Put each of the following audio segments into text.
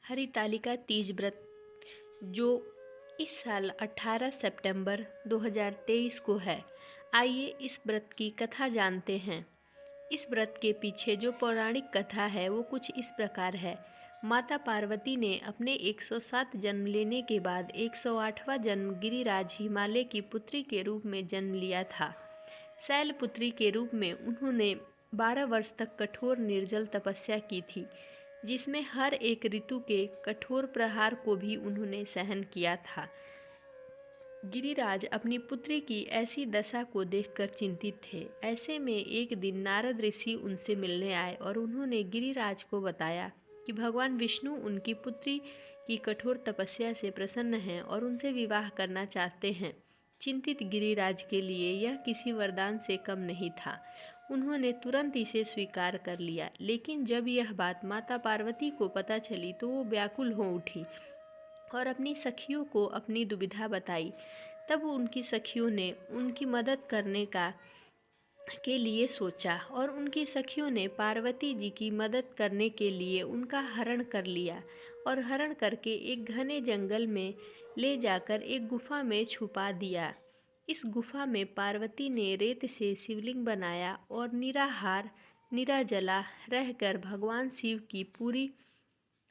हरितालिका तीज व्रत जो इस साल 18 सितंबर 2023 को है। आइए इस व्रत की कथा जानते हैं। इस व्रत के पीछे जो पौराणिक कथा है वो कुछ इस प्रकार है। माता पार्वती ने अपने 107 जन्म लेने के बाद 108वां जन्म गिरिराज हिमालय की पुत्री के रूप में जन्म लिया था। शैलपुत्री के रूप में उन्होंने 12 वर्ष तक कठोर निर्जल तपस्या की थी, जिसमें हर एक ऋतु के कठोर प्रहार को भी उन्होंने सहन किया था। गिरिराज अपनी पुत्री की ऐसी दशा को देखकर चिंतित थे। ऐसे में एक दिन नारद ऋषि उनसे मिलने आए और उन्होंने गिरिराज को बताया कि भगवान विष्णु उनकी पुत्री की कठोर तपस्या से प्रसन्न हैं और उनसे विवाह करना चाहते हैं। चिंतित गिरिराज के लिए यह किसी वरदान से कम नहीं था। उन्होंने तुरंत इसे स्वीकार कर लिया, लेकिन जब यह बात माता पार्वती को पता चली तो वो व्याकुल हो उठी और अपनी सखियों को अपनी दुविधा बताई। तब उनकी सखियों ने उनकी मदद करने के लिए सोचा और उनकी सखियों ने पार्वती जी की मदद करने के लिए उनका हरण कर लिया और हरण करके एक घने जंगल में ले जाकर एक गुफा में छुपा दिया। इस गुफा में पार्वती ने रेत से शिवलिंग बनाया और निराहार निराजला रहकर भगवान शिव की पूरी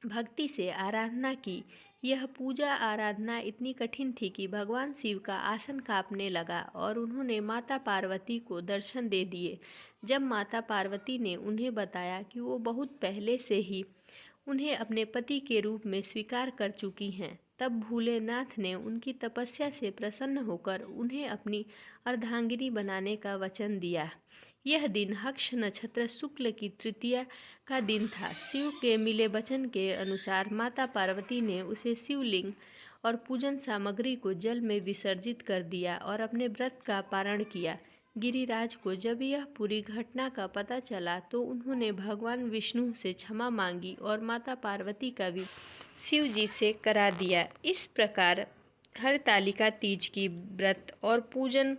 भक्ति से आराधना की। यह पूजा आराधना इतनी कठिन थी कि भगवान शिव का आसन कांपने लगा और उन्होंने माता पार्वती को दर्शन दे दिए। जब माता पार्वती ने उन्हें बताया कि वो बहुत पहले से ही उन्हें अपने पति के रूप में स्वीकार कर चुकी हैं, तब भोलेनाथ ने उनकी तपस्या से प्रसन्न होकर उन्हें अपनी अर्धांगिनी बनाने का वचन दिया। यह दिन हक्ष नक्षत्र शुक्ल की तृतीया का दिन था। शिव के मिले वचन के अनुसार माता पार्वती ने उसे शिवलिंग और पूजन सामग्री को जल में विसर्जित कर दिया और अपने व्रत का पारण किया। गिरिराज को जब यह पूरी घटना का पता चला तो उन्होंने भगवान विष्णु से क्षमा मांगी और माता पार्वती का भी शिव जी से करा दिया। इस प्रकार हरतालिका तीज की व्रत और पूजन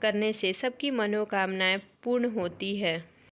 करने से सबकी मनोकामनाएं पूर्ण होती है।